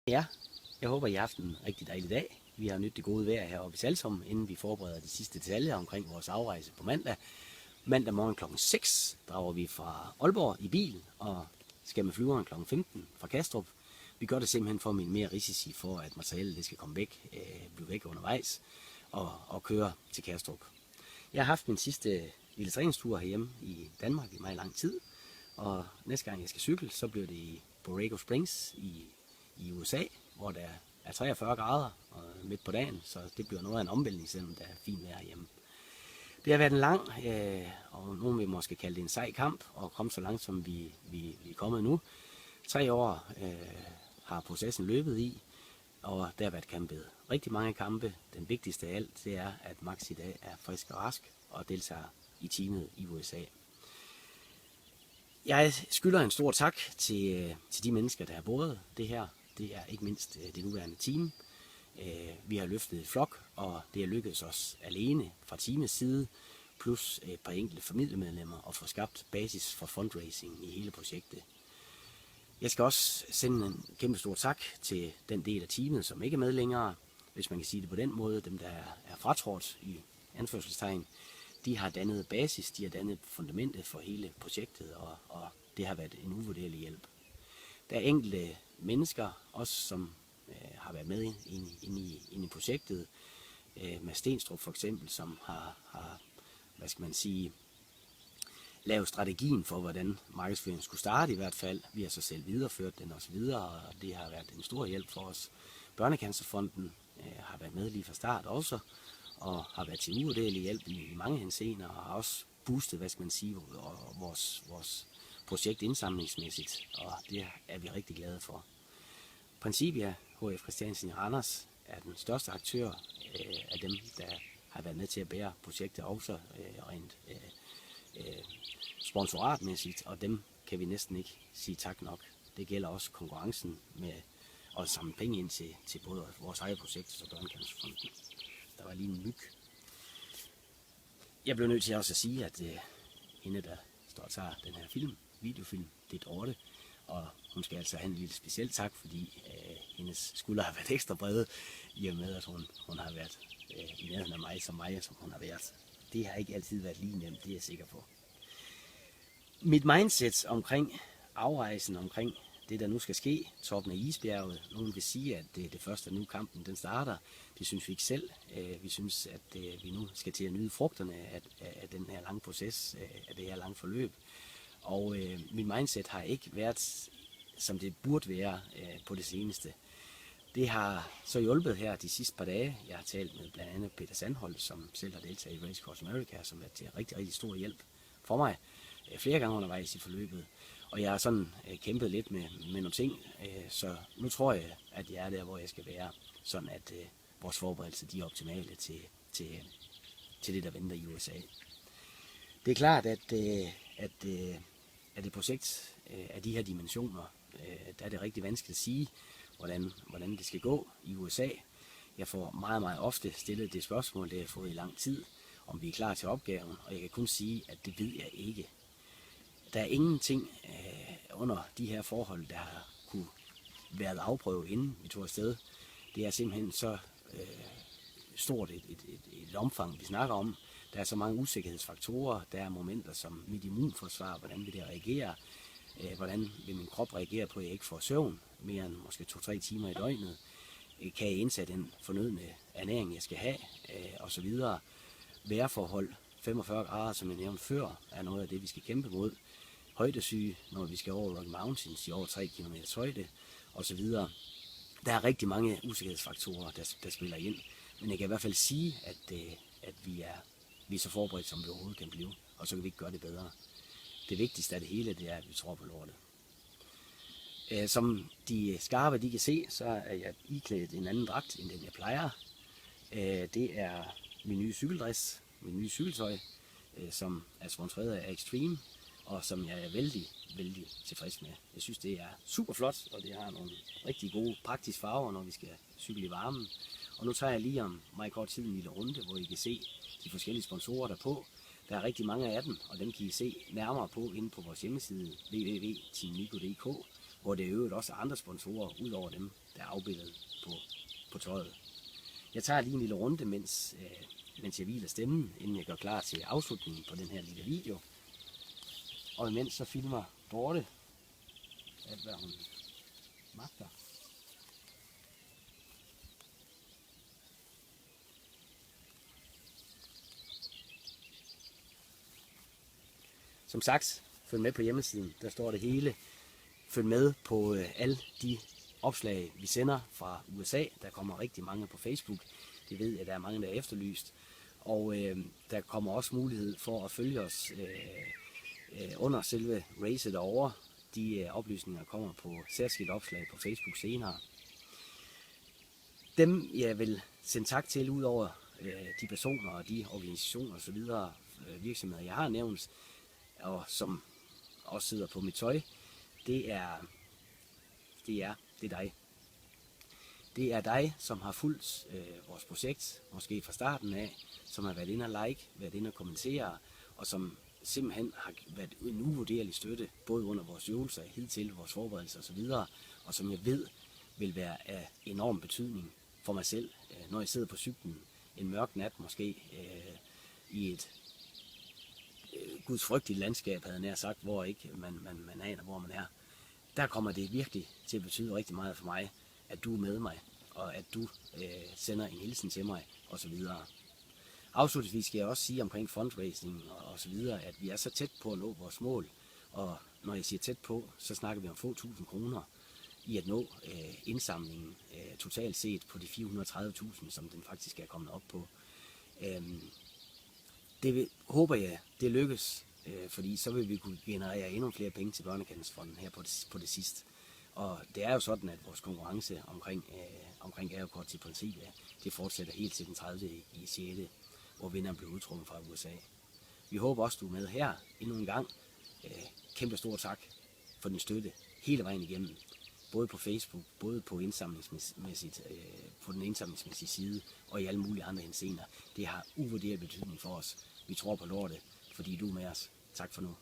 Ja, jeg håber, I har haft en rigtig dejlig dag. Vi har nydt det gode vejr heroppe i Saltum, inden vi forbereder de sidste detaljer omkring vores afrejse på mandag. Mandag morgen kl. 6 drager vi fra Aalborg i bil og skal med flyveren kl. 15 fra Kastrup. Vi gør det simpelthen for at minimere risici for, at materialet det skal komme væk, blive væk undervejs og køre til Kastrup. Jeg har haft min sidste lille træningstur herhjemme i Danmark i meget lang tid, og næste gang jeg skal cykle, så bliver det i Borrego Springs i USA, hvor der er 43 grader og midt på dagen, så det bliver noget af en omvæltning, selvom der er fint vejr hjemme. Det har været en lang, og nogen vil måske kalde det en sej kamp, og komme så langt, som vi er kommet nu. 3 år har processen løbet i, og der har været kæmpet rigtig mange kampe. Den vigtigste af alt, det er, at Max i dag er frisk og rask og deltager i teamet i USA. Jeg skylder en stor tak til de mennesker, der har båret det her. Det er ikke mindst det nuværende team. Vi har løftet et flok, og det har lykkedes os alene fra teamets side, plus et par enkelte familiemedlemmer, at få skabt basis for fundraising i hele projektet. Jeg skal også sende en kæmpe stor tak til den del af teamet, som ikke er med længere, hvis man kan sige det på den måde. Dem, der er fratrådt i anførselstegn, de har dannet basis, de har dannet fundamentet for hele projektet, og det har været en uvurderlig hjælp. Der er enkelte mennesker, også som har været med ind i projektet. Med Stenstrup for eksempel, som har hvad skal man sige, lavet strategien for, hvordan markedsføringen skulle starte i hvert fald. Vi har så selv videreført den osv., og det har været en stor hjælp for os. Børnecancerfonden har været med lige fra start også, og har været til uvurderlig hjælp i mange henseender, og har også boostet, hvad skal man sige, vores projekt indsamlingsmæssigt, og det er vi rigtig glade for. Principia HF Christiansen i Randers er den største aktør af dem, der har været med til at bære projektet også rent sponsoratmæssigt, og dem kan vi næsten ikke sige tak nok. Det gælder også konkurrencen med at samle penge ind til både vores eget projekt og Børnecancerfonden. Der var lige en myg. Jeg blev nødt til også at sige, at hende, der står og tager den her videofilm, det er Dorte, og hun skal altså have en lille speciel tak, fordi hendes skuldre har været ekstra brede, i og med at hun har været i nærheden af mig, som hun har været. Det har ikke altid været lige nemt, det er jeg sikker på. Mit mindset omkring afrejsen, omkring det, der nu skal ske, toppen af isbjerget. Nogen vil sige, at det første nu kampen den starter. Det synes vi ikke selv. Vi synes, at vi nu skal til at nyde frugterne af den her lange proces, af det her lange forløb. Og min mindset har ikke været, som det burde være på det seneste. Det har så hjulpet her de sidste par dage. Jeg har talt med blandt andet Peter Sandholt, som selv har deltaget i Race Across America, som er til rigtig, rigtig stor hjælp for mig flere gange undervejs i forløbet. Og jeg har sådan kæmpet lidt med nogle ting, så nu tror jeg, at jeg er der, hvor jeg skal være, sådan at vores forberedelser de er optimale til det, der venter i USA. Det er klart, at et projekt af de her dimensioner, der er det rigtig vanskeligt at sige, hvordan det skal gå i USA. Jeg får meget, meget ofte stillet det spørgsmål, det har jeg fået i lang tid, om vi er klar til opgaven, og jeg kan kun sige, at det ved jeg ikke. Der er ingenting under de her forhold, der har kunne været afprøvet, inden vi tog afsted. Det er simpelthen så stort et omfang, vi snakker om. Der er så mange usikkerhedsfaktorer, der er momenter som mit immunforsvar, hvordan vil det reagere, hvordan vil min krop reagere på, at jeg ikke får søvn mere end måske 2-3 timer i døgnet, kan jeg indsætte den fornødne ernæring, jeg skal have, osv. Vejrforhold, 45 grader, som jeg nævnte før, er noget af det, vi skal kæmpe mod. Højdesyge, når vi skal over Rocky Mountains i over 3 km højde, osv. Der er rigtig mange usikkerhedsfaktorer, der spiller ind, men jeg kan i hvert fald sige, at vi er så forberedt, som vi overhovedet kan blive, og så kan vi ikke gøre det bedre. Det vigtigste af det hele, det er, at vi tror på lortet. Som de skarpe, de kan se, så er jeg iklædt en anden dragt, end den jeg plejer. Det er min nye cykeldress, min nye cykeltøj, som er sponsoreret af Extreme, og som jeg er vældig, vældig tilfreds med. Jeg synes, det er super flot, og det har nogle rigtig gode praktiske farver, når vi skal cykle i varmen. Og nu tager jeg lige om meget kort tid en lille runde, hvor I kan se de forskellige sponsorer derpå. Der er rigtig mange af dem, og dem kan I se nærmere på inde på vores hjemmeside www.teamnico.dk, hvor der i øvrigt også er andre sponsorer, ud over dem, der er afbildet på tøjet. Jeg tager lige en lille runde, mens jeg hviler stemmen, inden jeg gør klar til afslutningen på den her lille video. Og imens så filmer Dorte alt, hvad hun magter. Som sagt, følg med på hjemmesiden, der står det hele. Følg med på alle de opslag, vi sender fra USA. Der kommer rigtig mange på Facebook. Det ved jeg, der er mange, der er efterlyst. Og der kommer også mulighed for at følge os under selve racet derovre. De oplysninger kommer på særskilt opslag på Facebook senere. Dem jeg vil sende tak til, ud over de personer og de organisationer og så videre, virksomheder jeg har nævnt, og som også sidder på mit tøj, det er dig. Det er dig, som har fulgt vores projekt, måske fra starten af, som har været inde og like, været inde og kommentere, og som simpelthen har været en uvurderlig støtte, både under vores øvelser, hidtil vores forberedelser osv., og som jeg ved vil være af enorm betydning for mig selv, når jeg sidder på cyklen en mørk nat måske, i et gudsfrygtigt landskab, havde jeg nær sagt, hvor ikke man aner, hvor man er. Der kommer det virkelig til at betyde rigtig meget for mig, at du er med mig, og at du sender en hilsen til mig, osv. Afslutningsvis skal jeg også sige omkring fundraising og så videre, at vi er så tæt på at nå vores mål, og når jeg siger tæt på, så snakker vi om få tusind kroner i at nå indsamlingen totalt set på de 430.000, som den faktisk er kommet op på. Det håber jeg, det lykkes, fordi så vil vi kunne generere endnu flere penge til Børnekassensfonden her på det sidste. Og det er jo sådan, at vores konkurrence omkring gavekort til Principia, det fortsætter helt til den 30. i 6., hvor vinderen blev udtrukket fra USA. Vi håber også, du er med her endnu en gang. Kæmpe stor tak for din støtte hele vejen igennem. Både på Facebook, både på på den indsamlingsmæssige side, og i alle mulige andre henseender. Det har uvurderlig betydning for os. Vi tror på lortet, fordi du er med os. Tak for nu.